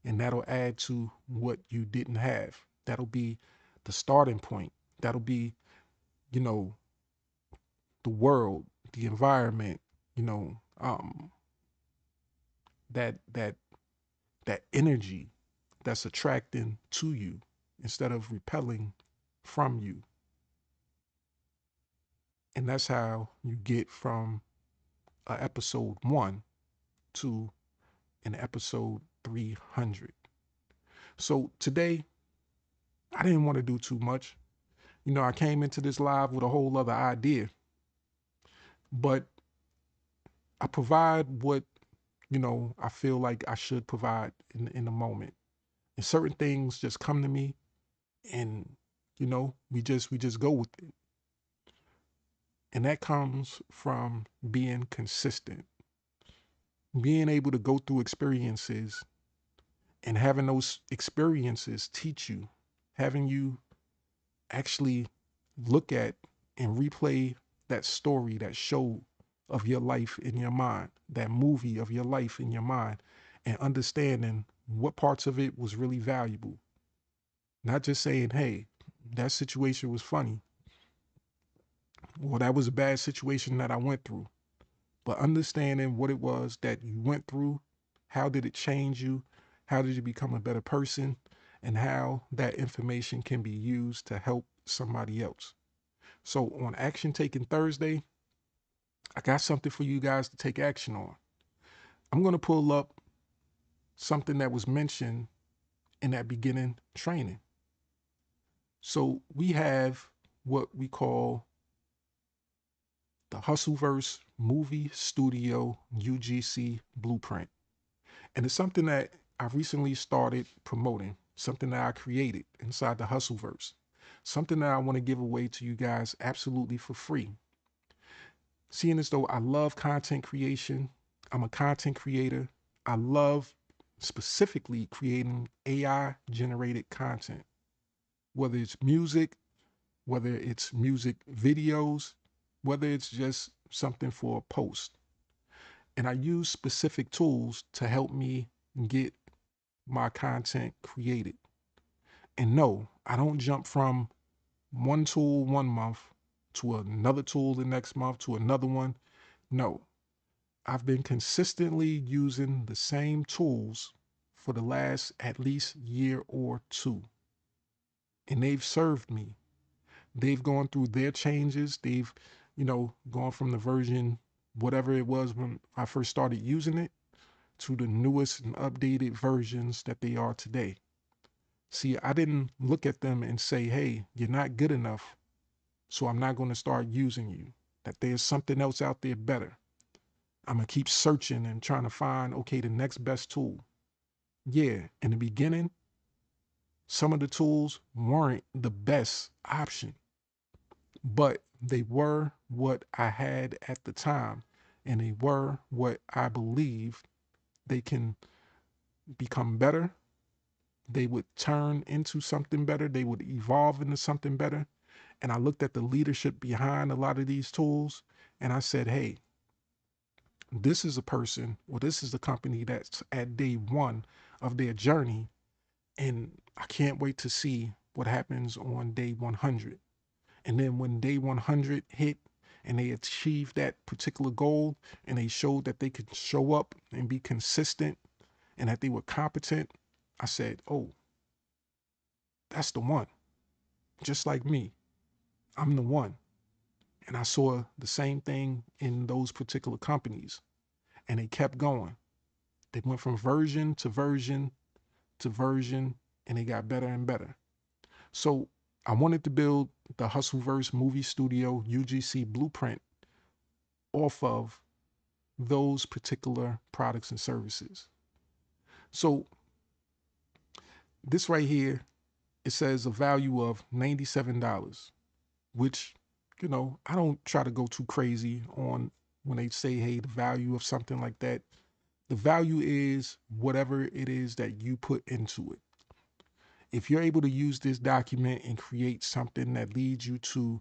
And that'll add to what you didn't have. That'll be the starting point. That'll be, you know, the world, the environment, you know, that that energy that's attracting to you instead of repelling from you. And that's how you get from episode 1 to an episode 300. So today, I didn't want to do too much. You know, I came into this live with a whole other idea, but I provide what, you know, I feel like I should provide in the moment. And certain things just come to me, and you know, we just go with it. And that comes from being consistent, being able to go through experiences and having those experiences teach you, having you actually look at and replay that story, that show of your life in your mind, that movie of your life in your mind, and understanding what parts of it was really valuable. Not just saying, hey, that situation was funny, well, that was a bad situation that I went through, but understanding what it was that you went through, how did it change you, how did you become a better person, and how that information can be used to help somebody else. So on Action Taking Thursday, I got something for you guys to take action on. I'm going to pull up something that was mentioned in that beginning training. So we have what we call the Hustleverse Movie Studio UGC Blueprint. And it's something that I recently started promoting, something that I created inside the Hustleverse, something that I want to give away to you guys absolutely for free. Seeing as though I love content creation, I'm a content creator. I love specifically creating AI generated content, whether it's music, whether it's music videos, whether it's just something for a post. And I use specific tools to help me get my content created. And no, I don't jump from one tool one month to another tool the next month to another one. No, I've been consistently using the same tools for the last at least year or two. And they've served me. They've gone through their changes. They've, you know, gone from the version, whatever it was when I first started using it, to the newest and updated versions that they are today. See, I didn't look at them and say, hey, you're not good enough, so I'm not going to start using you. That there's something else out there better. I'm going to keep searching and trying to find, okay, the next best tool. Yeah, in the beginning, some of the tools weren't the best option, but they were what I had at the time, and they were what I believed they can become better. They would turn into something better. They would evolve into something better. And I looked at the leadership behind a lot of these tools, and I said, hey, this is a person, or this is a company that's at day one of their journey. And I can't wait to see what happens on day 100. And then when day 100 hit and they achieved that particular goal and they showed that they could show up and be consistent and that they were competent, I said, oh, that's the one. Just like me, I'm the one. And I saw the same thing in those particular companies. And they kept going. They went from version to version to version, and they got better and better. So I wanted to build the Hustleverse Movie Studio UGC Blueprint off of those particular products and services. So this right here, it says a value of $97, which, you know, I don't try to go too crazy on when they say, hey, the value of something like that. The value is whatever it is that you put into it. If you're able to use this document and create something that leads you to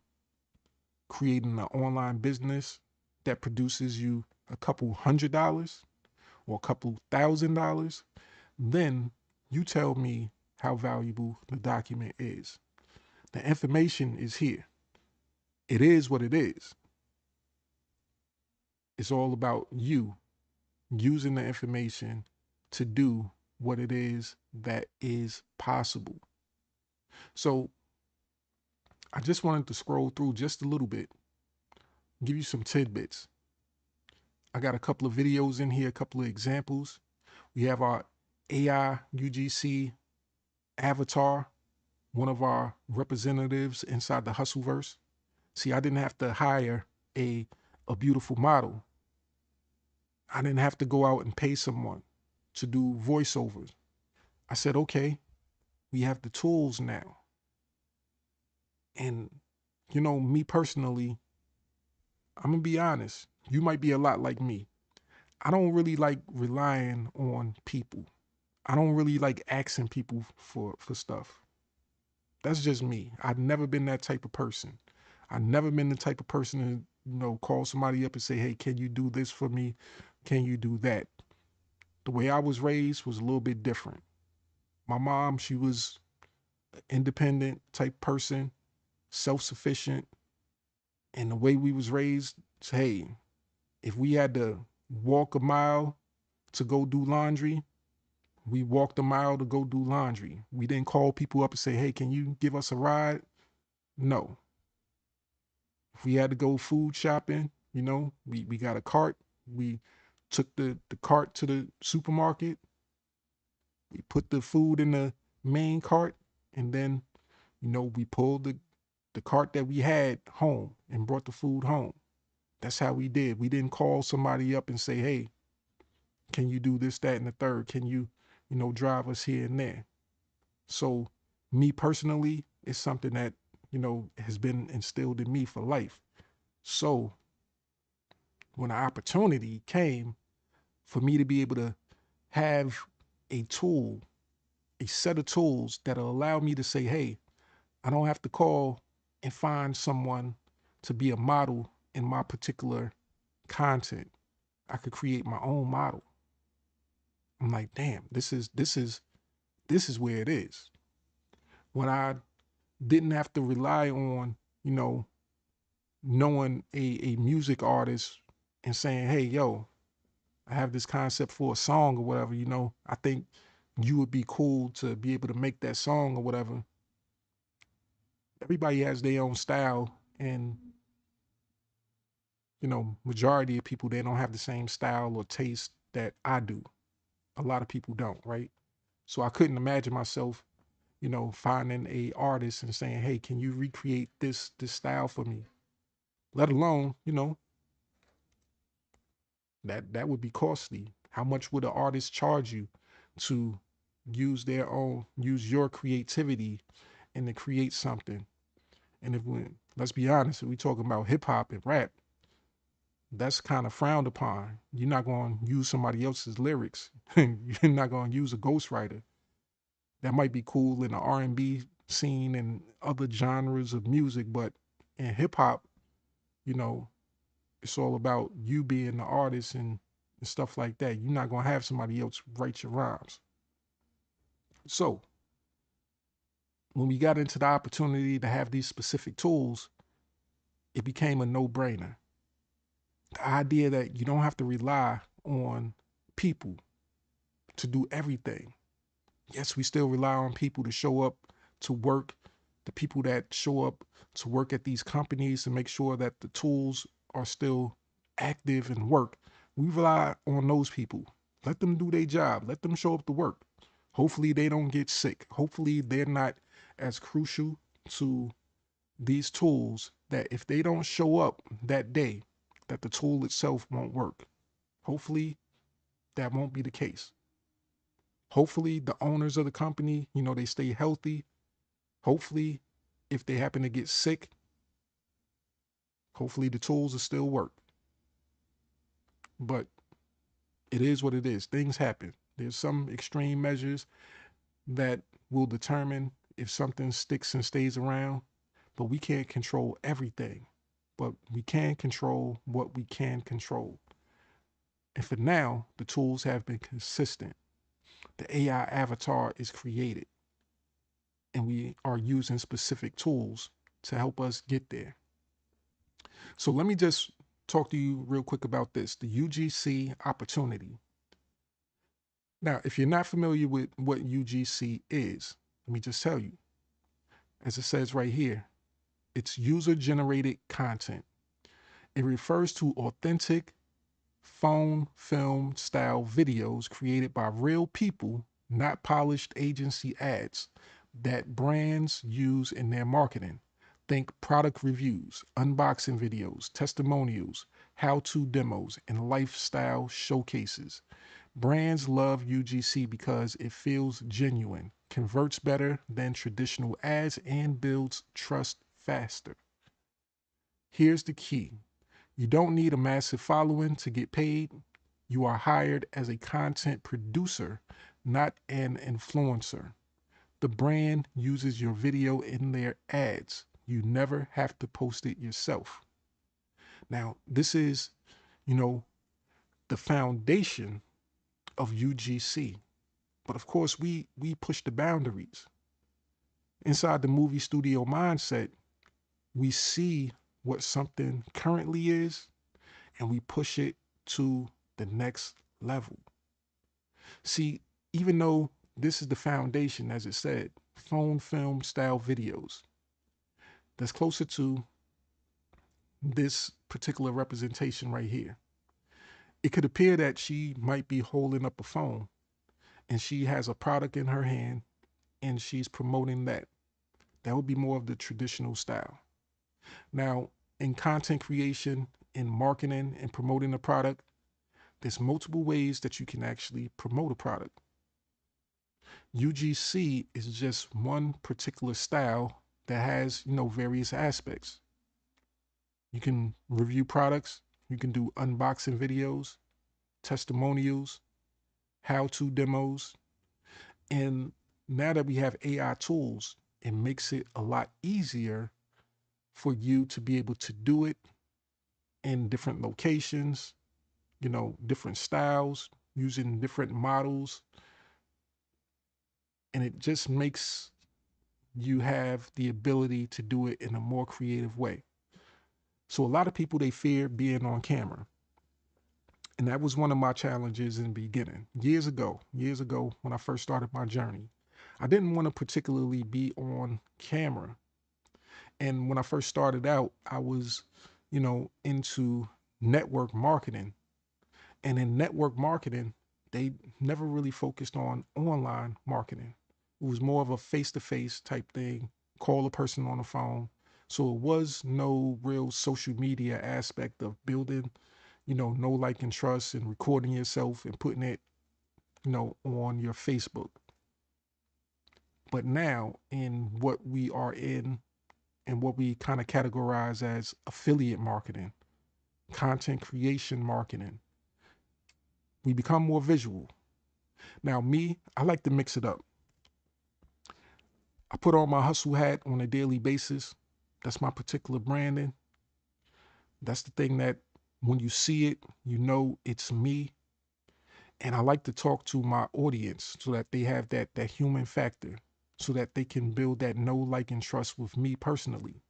creating an online business, that produces you a couple $100 or a couple $1,000, then you tell me how valuable the document is. The information is here. It is what it is. It's all about you using the information to do what it is that is possible. So I just wanted to scroll through just a little bit, give you some tidbits. I got a couple of videos in here, a couple of examples. We have our AI UGC avatar, one of our representatives inside the Hustleverse. See, I didn't have to hire a beautiful model. I didn't have to go out and pay someone to do voiceovers. I said, okay, we have the tools now. And, me personally, I'm going to be honest. You might be a lot like me. I don't really like relying on people. I don't really like asking people for stuff. That's just me. I've never been that type of person. I've never been the type of person to, call somebody up and say, hey, can you do this for me? Can you do that? The way I was raised was a little bit different. My mom, she was an independent type person, self-sufficient. And the way we was raised, hey, if we had to walk a mile to go do laundry, we walked a mile to go do laundry. We didn't call people up and say, hey, can you give us a ride? No. If we had to go food shopping, we got a cart. We took the cart to the supermarket. We put the food in the main cart, and then, we pulled the cart that we had home and brought the food home. That's how we did. We didn't call somebody up and say, hey, can you do this, that, and the third? Can you, drive us here and there? So me personally, it's something that, has been instilled in me for life. So when an opportunity came for me to be able to have a tool, a set of tools that'll allow me to say, hey, I don't have to call and find someone to be a model in my particular content. I could create my own model. I'm like, damn, this is where it is. When I didn't have to rely on, knowing a music artist and saying, hey, yo, I have this concept for a song or whatever, I think you would be cool to be able to make that song or whatever. Everybody has their own style, and majority of people, they don't have the same style or taste that I do. A lot of people don't, right? So I couldn't imagine myself, finding a artist and saying, hey, can you recreate this style for me? Let alone, that would be costly. How much would an artist charge you to use your creativity and to create something? And let's be honest, if we talking about hip hop and rap, that's kind of frowned upon. You're not going to use somebody else's lyrics. You're not going to use a ghostwriter. That might be cool in the R&B scene and other genres of music, but in hip hop, it's all about you being the artist and stuff like that. You're not going to have somebody else write your rhymes. So when we got into the opportunity to have these specific tools, it became a no-brainer. The idea that you don't have to rely on people to do everything. Yes, we still rely on people to show up to work, the people that show up to work at these companies to make sure that the tools are still active and work. We rely on those people. Let them do their job. Let them show up to work. Hopefully they don't get sick. Hopefully they're not as crucial to these tools that if they don't show up that day, that the tool itself won't work. Hopefully that won't be the case. Hopefully the owners of the company, they stay healthy. Hopefully if they happen to get sick, hopefully the tools will still work. But it is what it is. Things happen. There's some extreme measures that will determine if something sticks and stays around, but we can't control everything. but we can control what we can control. And for now, the tools have been consistent. The AI avatar is created, and we are using specific tools to help us get there. So let me just talk to you real quick about this, the UGC opportunity. Now, if you're not familiar with what UGC is, let me just tell you, as it says right here, it's user generated content. It refers to authentic phone film style videos created by real people, not polished agency ads that brands use in their marketing. Think product reviews, unboxing videos, testimonials, how to demos, and lifestyle showcases. Brands love UGC because it feels genuine, converts better than traditional ads, and builds trust faster. Here's the key: you don't need a massive following to get paid. You are hired as a content producer, not an influencer. The brand uses your video in their ads. You never have to post it yourself. Now, this is, you know, the foundation of UGC. But of course, we push the boundaries. Inside the movie studio mindset, we see what something currently is and we push it to the next level. See, even though this is the foundation, as it said, phone film style videos, that's closer to this particular representation right here. It could appear that she might be holding up a phone and she has a product in her hand and she's promoting that. That would be more of the traditional style. Now, in content creation, in marketing and promoting a product, there's multiple ways that you can actually promote a product. UGC is just one particular style that has, various aspects. You can review products, you can do unboxing videos, testimonials, how-to demos, and now that we have AI tools, it makes it a lot easier for you to be able to do it in different locations, different styles, using different models. And it just makes you have the ability to do it in a more creative way. So a lot of people, they fear being on camera. And that was one of my challenges in the beginning. Years ago, when I first started my journey, I didn't want to particularly be on camera. And when I first started out, I was, into network marketing. And in network marketing, they never really focused on online marketing. It was more of a face-to-face type thing, call a person on the phone. So it was no real social media aspect of building, know, like, and trust and recording yourself and putting it, on your Facebook. But now in what we are in and what we kind of categorize as affiliate marketing, content creation marketing, we become more visual. Now, me, I like to mix it up. I put on my hustle hat on a daily basis. That's my particular branding. That's the thing that when you see it, you know it's me. And I like to talk to my audience so that they have that human factor, so that they can build that know, like, and trust with me personally.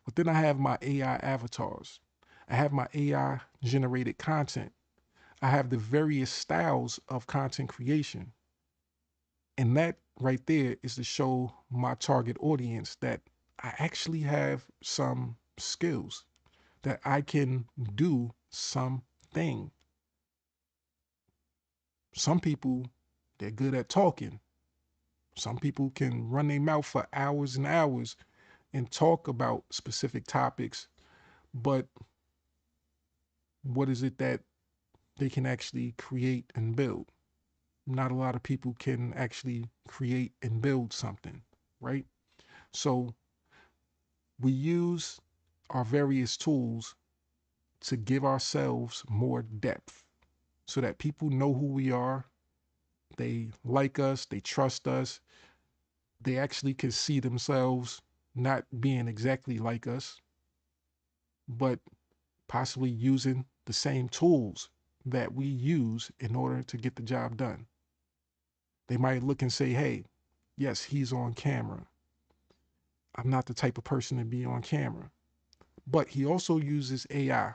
But then I have my AI avatars. I have my AI generated content. I have the various styles of content creation. And that right there is to show my target audience that I actually have some skills, that I can do something. Some people, they're good at talking. Some people can run their mouth for hours and hours and talk about specific topics, but what is it that they can actually create and build? Not a lot of people can actually create and build something, right? So we use our various tools to give ourselves more depth so that people know who we are. They like us, they trust us. They actually can see themselves not being exactly like us, but possibly using the same tools that we use in order to get the job done. They might look and say, hey, yes, he's on camera. I'm not the type of person to be on camera. But he also uses AI,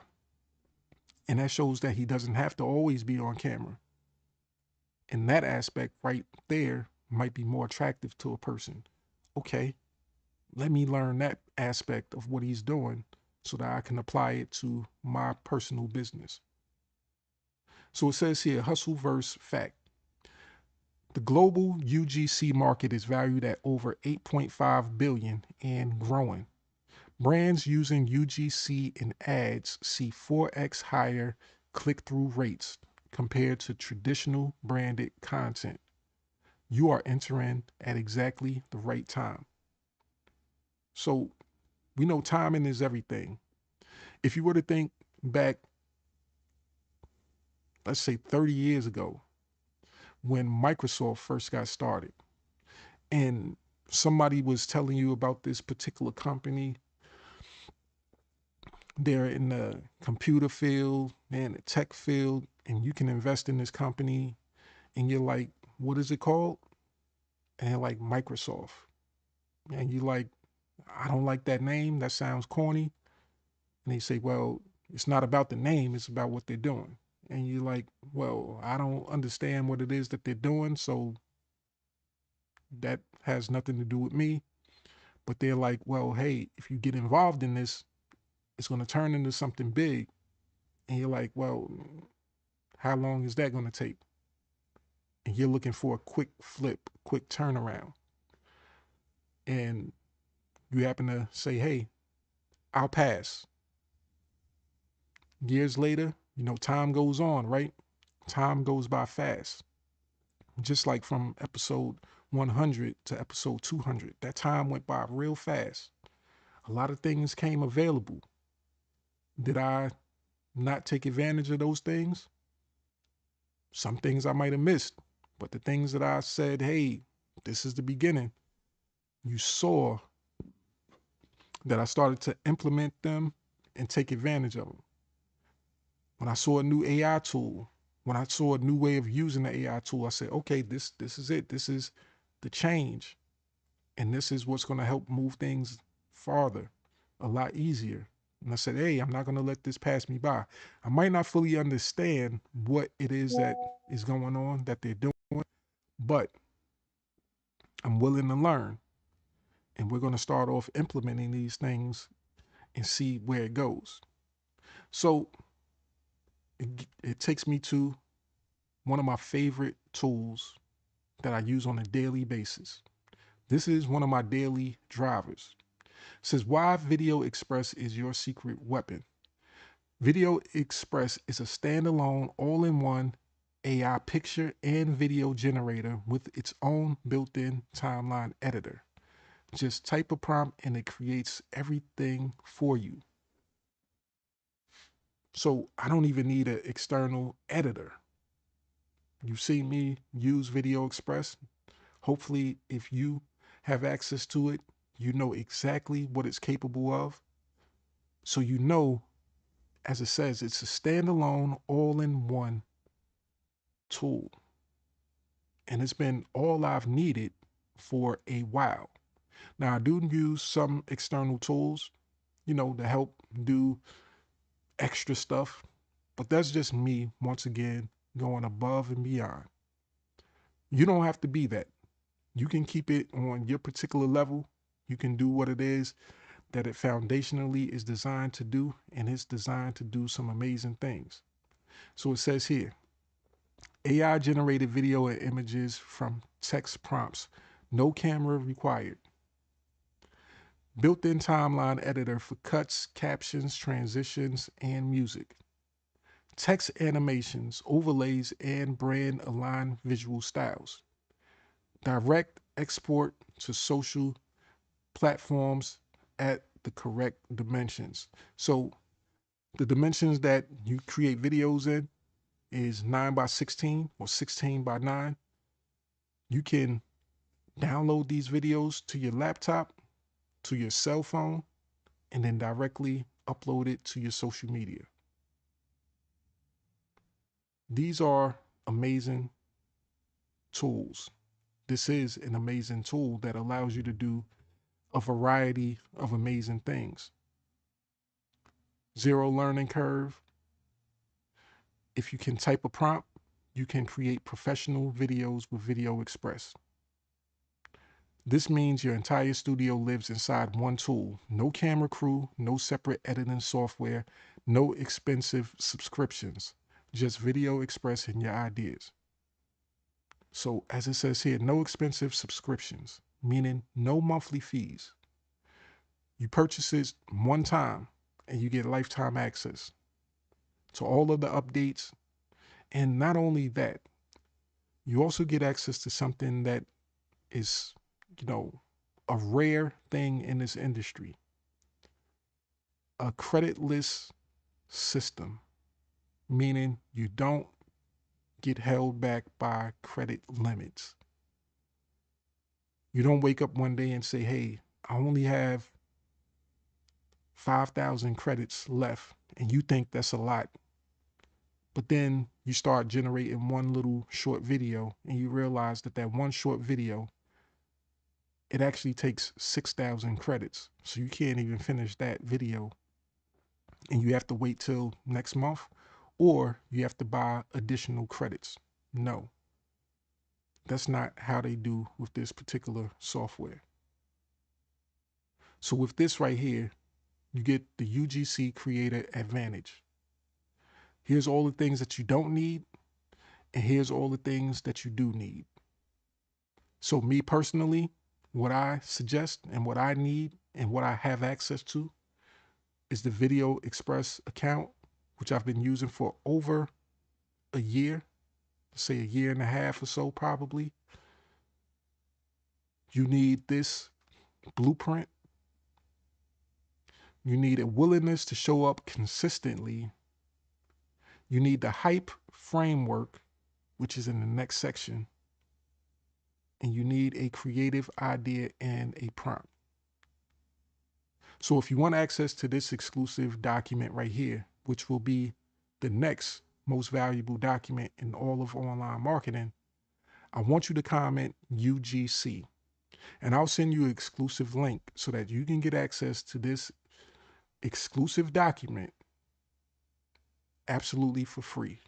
and that shows that he doesn't have to always be on camera. And that aspect right there might be more attractive to a person. Okay, let me learn that aspect of what he's doing so that I can apply it to my personal business. So it says here, hustle versus fact. The global UGC market is valued at over 8.5 billion and growing. Brands using UGC in ads see 4x higher click-through rates compared to traditional branded content. You are entering at exactly the right time. So we know timing is everything. If you were to think back, let's say 30 years ago, when Microsoft first got started, and somebody was telling you about this particular company, they're in the computer field, they're in the tech field, and you can invest in this company, and you're like, what is it called? And they're like, Microsoft. And you're like, I don't like that name. That sounds corny. And they say, well, it's not about the name, it's about what they're doing. And you're like, well, I don't understand what it is that they're doing, so that has nothing to do with me. But they're like, well, hey, if you get involved in this, it's going to turn into something big. And you're like, well, how long is that going to take? And you're looking for a quick flip, quick turnaround. And you happen to say, hey, I'll pass. Years later, time goes on, right? Time goes by fast. Just like from episode 100 to episode 200, that time went by real fast. A lot of things came available. Did I not take advantage of those things? Some things I might have missed, but the things that I said, hey, this is the beginning, you saw that I started to implement them and take advantage of them. When I saw a new AI tool, when I saw a new way of using the AI tool, I said, okay, this is it. This is the change. And this is what's going to help move things farther, a lot easier. And I said, hey, I'm not going to let this pass me by. I might not fully understand what it is that is going on, that they're doing, but I'm willing to learn. And we're going to start off implementing these things and see where it goes. So it takes me to one of my favorite tools that I use on a daily basis. This is one of my daily drivers. It says, why Video Express is your secret weapon. Video Express is a standalone, all-in-one AI picture and video generator with its own built-in timeline editor. Just type a prompt and it creates everything for you. So I don't even need an external editor. You've seen me use Video Express. Hopefully, if you have access to it, you know exactly what it's capable of. So you know, as it says, it's a standalone, all-in-one tool. And it's been all I've needed for a while. Now, I do use some external tools, to help do extra stuff. But that's just me, once again, going above and beyond. You don't have to be that. You can keep it on your particular level. You can do what it is that it foundationally is designed to do, and it's designed to do some amazing things. So it says here, AI generated video and images from text prompts, no camera required. Built-in timeline editor for cuts, captions, transitions, and music. Text animations, overlays, and brand aligned visual styles. Direct export to social platforms at the correct dimensions. So the dimensions that you create videos in is 9:16 or 16:9. You can download these videos to your laptop, to your cell phone, and then directly upload it to your social media. These are amazing tools. This is an amazing tool that allows you to do a variety of amazing things. Zero learning curve. If you can type a prompt, you can create professional videos with Video Express. This means your entire studio lives inside one tool. No camera crew, no separate editing software, no expensive subscriptions, just Video Express and your ideas. So as it says here, no expensive subscriptions, meaning no monthly fees. You purchase it one time and you get lifetime access to all of the updates. And not only that, you also get access to something that is, a rare thing in this industry. A creditless system, meaning you don't get held back by credit limits. You don't wake up one day and say, hey, I only have 5,000 credits left, and you think that's a lot. But then you start generating one little short video and you realize that that one short video, it actually takes 6,000 credits. So you can't even finish that video and you have to wait till next month, or you have to buy additional credits. No, that's not how they do with this particular software. So with this right here, you get the UGC Creator Advantage. Here's all the things that you don't need, and here's all the things that you do need. So me personally, what I suggest and what I need and what I have access to is the Video Express account, which I've been using for over a year, say a year and a half or so probably. You need this blueprint. You need a willingness to show up consistently. You need the hype framework, which is in the next section. And you need a creative idea and a prompt. So if you want access to this exclusive document right here, which will be the next most valuable document in all of online marketing, I want you to comment UGC. And I'll send you an exclusive link so that you can get access to this exclusive document absolutely for free.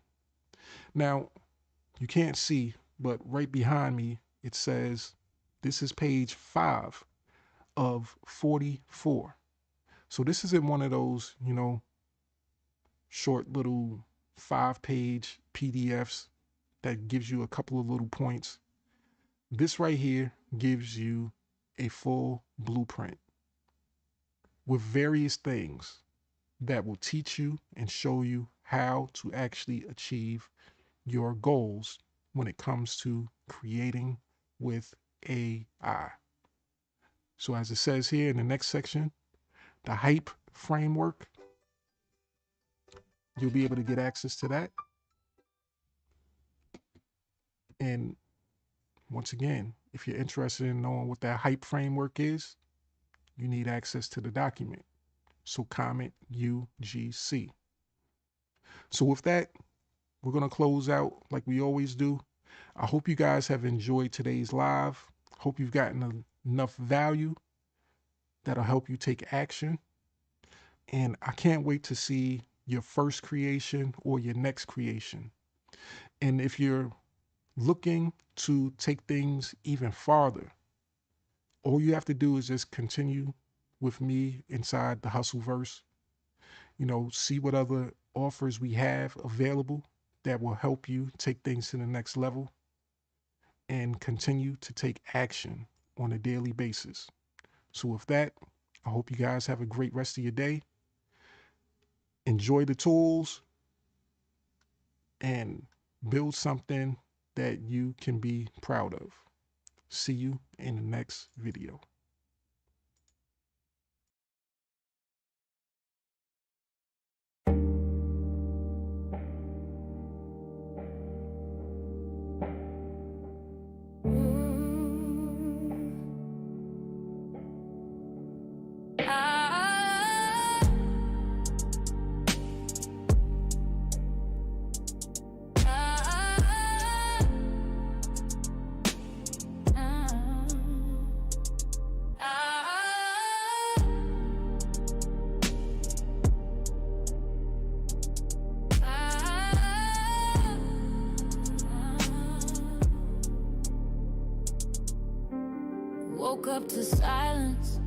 Now, you can't see, but right behind me, it says this is page 5 of 44. So this isn't one of those, short little 5-page PDFs that gives you a couple of little points. This right here gives you a full blueprint with various things that will teach you and show you how to actually achieve your goals when it comes to creating with AI. So as it says here in the next section, the hype framework, you'll be able to get access to that. And once again, if you're interested in knowing what that hype framework is, you need access to the document. So comment UGC. So with that, we're going to close out like we always do. I hope you guys have enjoyed today's live. Hope you've gotten enough value that'll help you take action. And I can't wait to see your first creation or your next creation. And if you're looking to take things even farther, all you have to do is just continue with me inside the Hustleverse. See what other offers we have available that will help you take things to the next level and continue to take action on a daily basis. So with that, I hope you guys have a great rest of your day. Enjoy the tools and build something that you can be proud of. See you in the next video. to silence.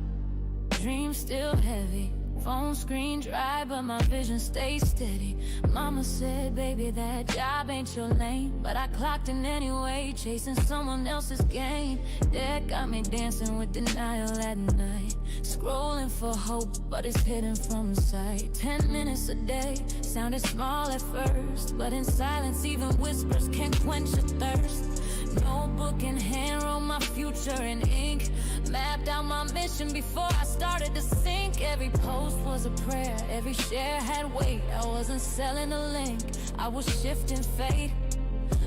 Dreams still heavy, phone screen dry, but my vision stays steady. Mama said, baby, that job ain't your lane, but I clocked in anyway, chasing someone else's gain. That got me dancing with denial at night, scrolling for hope, but it's hidden from sight. 10 minutes a day sounded small at first, but in silence even whispers can't quench a thirst. Notebook in hand, wrote my future in ink, mapped out my mission before I started to sink. Every post was a prayer, every share had weight. I wasn't selling a link, I was shifting fate.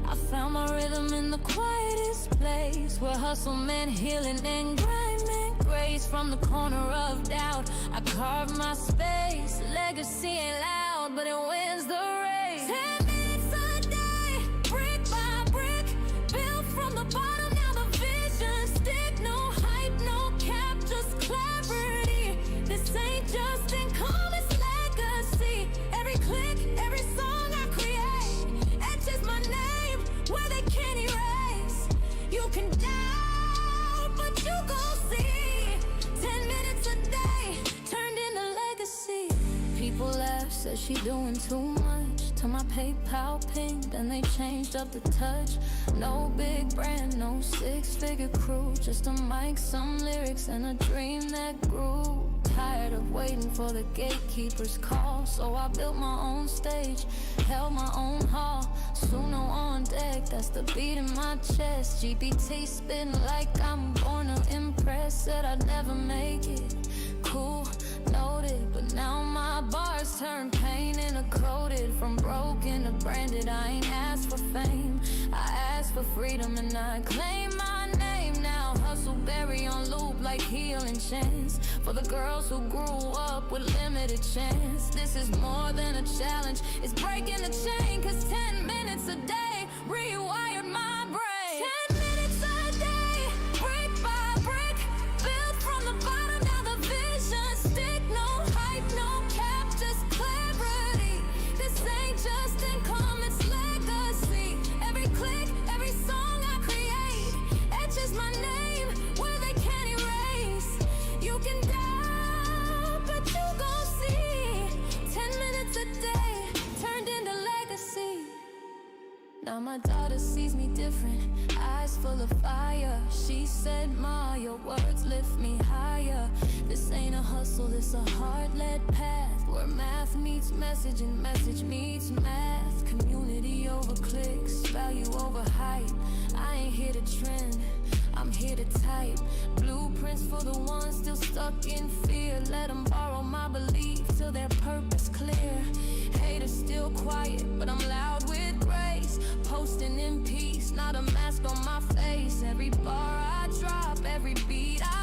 I found my rhythm in the quietest place, where hustle meant healing and grind meant grace. From the corner of doubt, I carved my space. Legacy ain't loud, but it wins the race. 10 minutes a day, brick by brick, built from the bottom, now the vision stick. No hype, no cap, just clarity. This ain't just income, it's legacy. Every click, every song I create etches my name where they can't erase. You can doubt, but you gon' see. 10 minutes a day turned into legacy. People laugh, said she doing too much. Till my PayPal pinged and they changed up the touch. No big brand, no six-figure crew, just a mic, some lyrics, and a dream that grew. Tired of waiting for the gatekeeper's call, so I built my own stage, held my own hall. Suno on deck, that's the beat in my chest. GPT spitting like I'm born to impress. Said I'd never make it, cool, noted, but now my bars turn pain into coated. From broken to branded, I ain't asked for fame, I asked for freedom and I claim my name now. Hustle berry on loop like healing chants, for the girls who grew up with limited chance. This is more than a challenge, it's breaking the chain, cause 10 minutes a day rewired my brain. 10 minutes a day, brick by brick, built from the bottom, now the vision stick. No hype, no cap, just clarity. This ain't just income, it's legacy. Every click, every song I create etches my name where they can't erase. You can doubt, but you gon' see. 10 minutes a day turned into legacy. Now my daughter sees me different, eyes full of fire. She said, Ma, your words lift me higher. This ain't a hustle, this a heart-led path, where math meets message and message meets math. Community over clicks, value over hype. I ain't here to trend, I'm here to type blueprints for the ones still stuck in fear. Let them borrow my belief till their purpose clear. Haters still quiet, but I'm loud with grace. Posting in peace, not a mask on my face. Every bar I drop, every beat I